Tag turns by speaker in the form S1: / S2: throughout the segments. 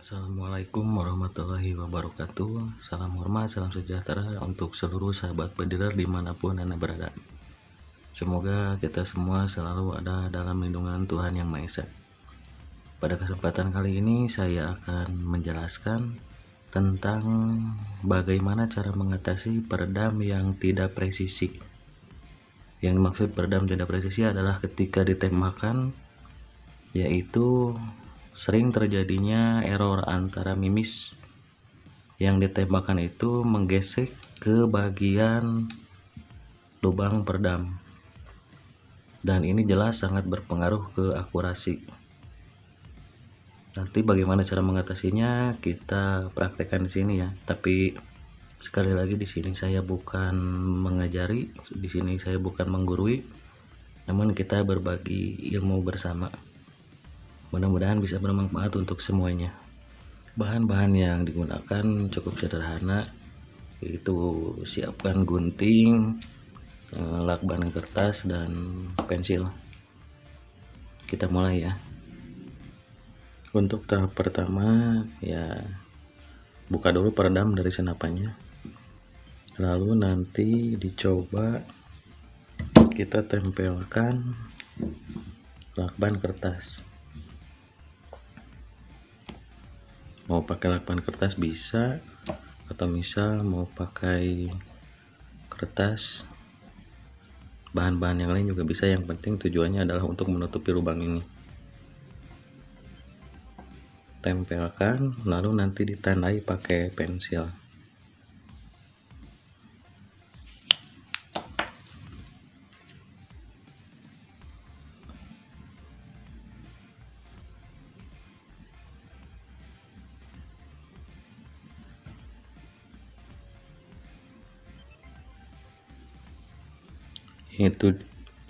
S1: Assalamualaikum warahmatullahi wabarakatuh. Salam hormat, salam sejahtera untuk seluruh sahabat pediler dimanapun Anda berada. Semoga kita semua selalu ada dalam lindungan Tuhan Yang Maha Esa. Pada kesempatan kali ini saya akan menjelaskan tentang bagaimana cara mengatasi peredam yang tidak presisi. Yang dimaksud peredam tidak presisi adalah ketika ditembakkan, yaitu sering terjadinya error antara mimis yang ditembakkan itu menggesek ke bagian lubang peredam, dan ini jelas sangat berpengaruh ke akurasi. Nanti bagaimana cara mengatasinya kita praktekkan di sini ya. Tapi sekali lagi di sini saya bukan mengajari, di sini saya bukan menggurui, namun kita berbagi ilmu bersama. Mudah-mudahan bisa bermanfaat untuk semuanya. Bahan-bahan yang digunakan cukup sederhana, yaitu siapkan gunting, lakban kertas, dan pensil. Kita mulai ya. Untuk tahap pertama ya, buka dulu peredam dari senapannya, lalu nanti dicoba kita tempelkan lakban kertas. Mau pakai lakban kertas bisa, atau misal mau pakai kertas bahan-bahan yang lain juga bisa. Yang penting tujuannya adalah untuk menutupi lubang ini. Tempelkan, lalu nanti ditandai pakai pensil.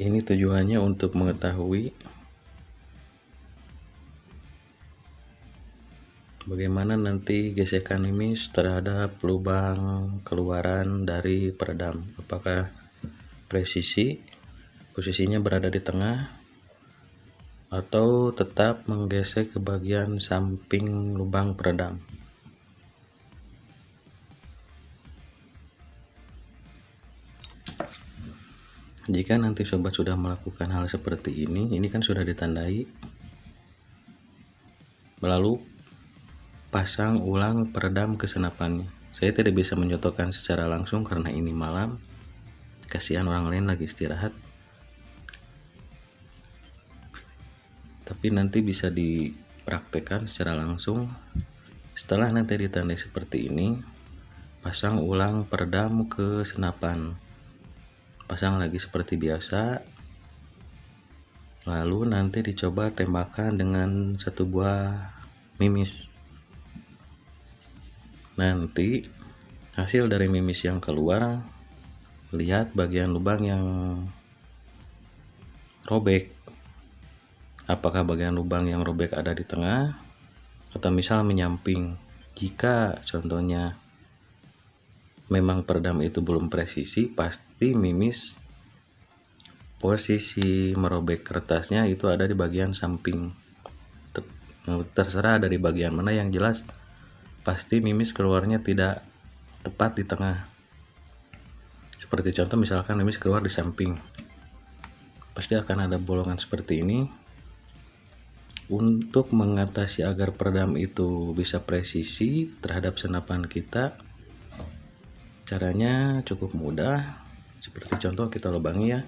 S1: Ini tujuannya untuk mengetahui bagaimana nanti gesekan mimis terhadap lubang keluaran dari peredam. Apakah presisi, posisinya berada di tengah, atau tetap menggesek ke bagian samping lubang peredam. Jika nanti sobat sudah melakukan hal seperti ini kan sudah ditandai, lalu pasang ulang peredam ke senapannya. Saya tidak bisa mencontohkan secara langsung karena ini malam, kasihan orang lain lagi istirahat. Tapi nanti bisa dipraktekkan secara langsung. Setelah nanti ditandai seperti ini, pasang ulang peredam ke senapan. Pasang lagi seperti biasa, lalu nanti dicoba tembakan dengan satu buah mimis. Nanti hasil dari mimis yang keluar, lihat bagian lubang yang robek. Apakah bagian lubang yang robek ada di tengah atau misal menyamping. Jika contohnya memang peredam itu belum presisi, pasti mimis posisi merobek kertasnya itu ada di bagian samping. Terserah dari bagian mana, yang jelas pasti mimis keluarnya tidak tepat di tengah. Seperti contoh misalkan mimis keluar di samping, pasti akan ada bolongan seperti ini. Untuk mengatasi agar peredam itu bisa presisi terhadap senapan kita, caranya cukup mudah. Seperti contoh kita lubangi ya.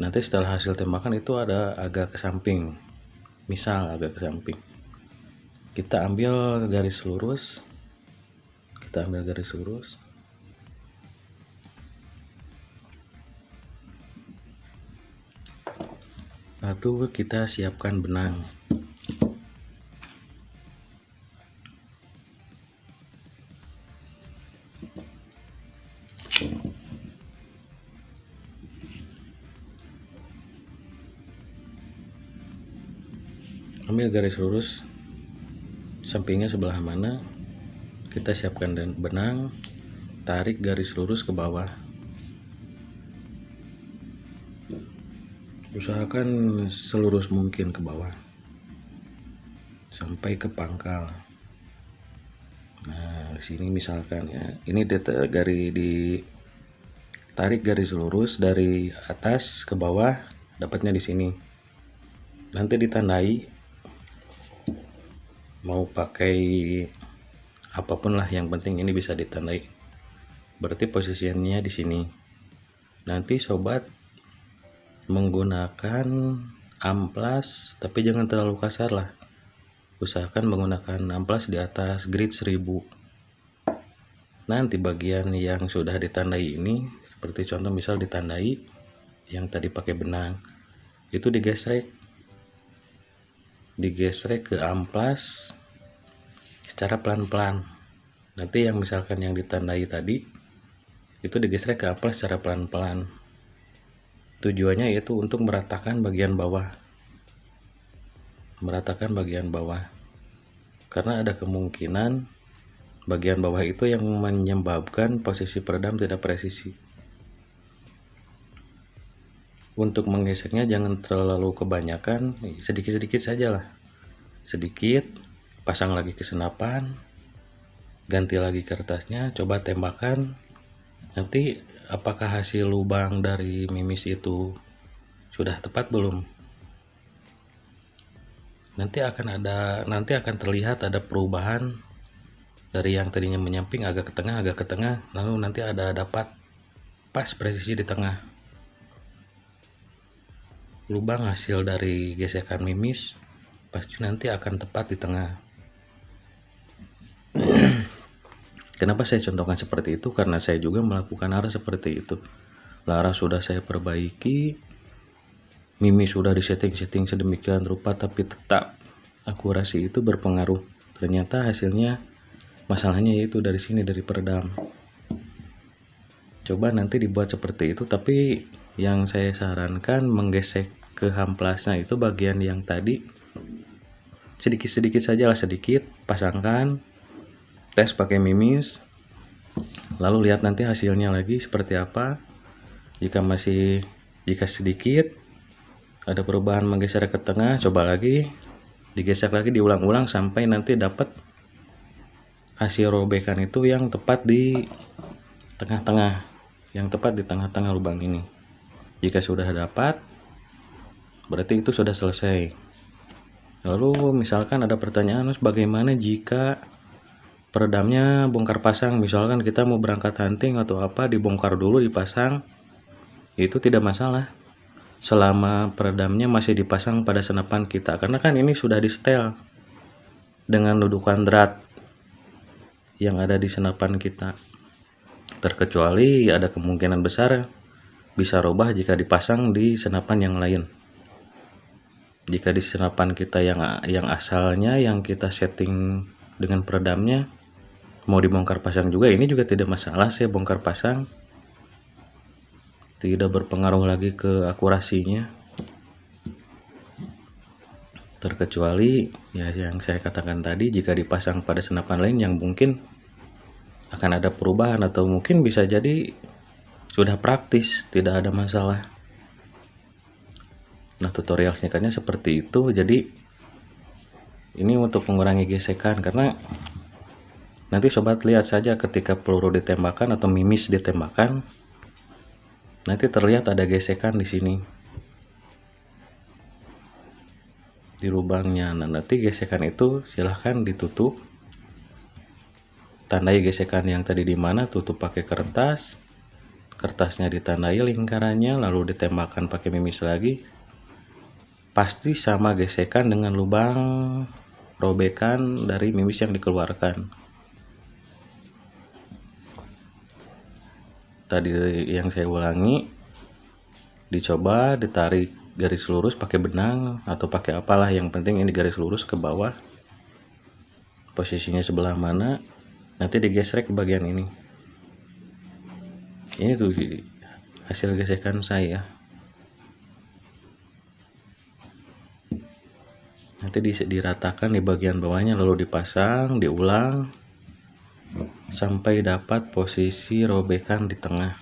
S1: Nanti setelah hasil tembakan itu ada agak ke samping, misal agak ke samping, kita ambil garis lurus, lalu kita siapkan benang. Ambil garis lurus, sampingnya sebelah mana, kita siapkan benang, tarik garis lurus ke bawah. Usahakan selurus mungkin ke bawah. sampai ke pangkal. Nah, di sini misalkan ya, ini ditarik garis lurus dari atas ke bawah, dapatnya di sini. Nanti ditandai, mau pakai apapun lah, yang penting ini bisa ditandai. Berarti posisinya di sini. Nanti sobat menggunakan amplas, tapi jangan terlalu kasar lah. Usahakan menggunakan amplas di atas grid 1000. Nanti bagian yang sudah ditandai ini, seperti contoh misal ditandai yang tadi pakai benang, itu digesrek ke amplas secara pelan-pelan. Nanti yang misalkan yang ditandai tadi itu digesrek ke amplas secara pelan-pelan. Tujuannya yaitu untuk meratakan bagian bawah. Karena ada kemungkinan bagian bawah itu yang menyebabkan posisi peredam tidak presisi. Untuk menggeseknya jangan terlalu kebanyakan, sedikit-sedikit saja lah. Sedikit, pasang lagi ke senapan, ganti lagi kertasnya, coba tembakan. Nanti apakah hasil lubang dari mimis itu sudah tepat belum? Nanti akan terlihat ada perubahan dari yang tadinya menyamping agak ke tengah, lalu nanti dapat pas presisi di tengah. Lubang hasil dari gesekan mimis pasti nanti akan tepat di tengah. Kenapa saya contohkan seperti itu? Karena saya juga melakukan arah seperti itu. Arah sudah saya perbaiki, mimis sudah disetting sedemikian rupa, tapi tetap akurasi itu berpengaruh. Ternyata hasilnya masalahnya yaitu dari sini, dari peredam. Coba nanti dibuat seperti itu, tapi yang saya sarankan menggesek ke amplasnya itu bagian yang tadi sedikit-sedikit saja lah, sedikit pasangkan, tes pakai mimis, lalu lihat nanti hasilnya lagi seperti apa. Jika sedikit ada perubahan menggeser ke tengah, coba lagi digesek lagi, diulang-ulang sampai nanti dapat hasil robekan itu yang tepat di tengah-tengah, lubang ini. Jika sudah dapat, berarti itu sudah selesai. Lalu misalkan ada pertanyaan, bagaimana jika peredamnya bongkar pasang? Misalkan kita mau berangkat hunting atau apa, dibongkar dulu dipasang, itu tidak masalah selama peredamnya masih dipasang pada senapan kita, karena kan ini sudah di setel dengan dudukan drat yang ada di senapan kita. Terkecuali ada kemungkinan besar bisa robah jika dipasang di senapan yang lain. Jika di senapan kita yang asalnya yang kita setting dengan peredamnya mau dibongkar pasang juga, ini juga tidak masalah. Saya bongkar pasang, tidak berpengaruh lagi ke akurasinya. Terkecuali ya yang saya katakan tadi, jika dipasang pada senapan lain yang mungkin akan ada perubahan, atau mungkin bisa jadi sudah praktis, tidak ada masalah. Nah, tutorial singkatnya seperti itu. Jadi ini untuk mengurangi gesekan, karena nanti sobat lihat saja ketika peluru ditembakkan atau mimis ditembakkan, nanti terlihat ada gesekan di sini di lubangnya. Nah, nanti gesekan itu silahkan ditutup, tandai gesekan yang tadi di mana, tutup pakai kertasnya ditandai lingkarannya, lalu ditembakkan pakai mimis lagi. Pasti sama gesekan dengan lubang robekan dari mimis yang dikeluarkan. Tadi yang saya ulangi, dicoba ditarik garis lurus pakai benang atau pakai apalah, yang penting ini garis lurus ke bawah, posisinya sebelah mana, nanti digesrek ke bagian ini. Ini tuh hasil gesekan saya. Nanti diratakan di bagian bawahnya, lalu dipasang, diulang sampai dapat posisi robekan di tengah.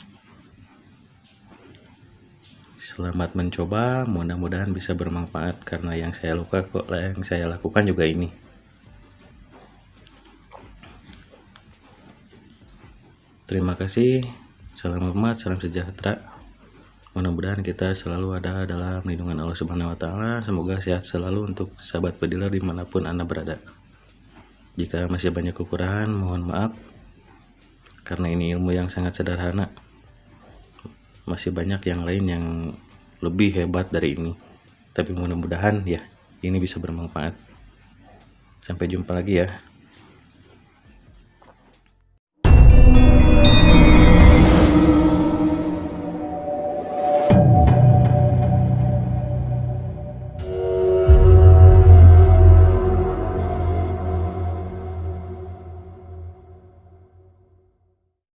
S1: Selamat mencoba, mudah-mudahan bisa bermanfaat, karena yang saya lakukan juga ini. Terima kasih. Salam hormat, salam sejahtera. Mudah-mudahan kita selalu ada dalam lindungan Allah Subhanahu wa Ta'ala. Semoga sehat selalu untuk sahabat pediler dimanapun Anda berada. Jika masih banyak kekurangan, mohon maaf, karena ini ilmu yang sangat sederhana. Masih banyak yang lain yang lebih hebat dari ini, tapi mudah-mudahan ya ini bisa bermanfaat. Sampai jumpa lagi ya.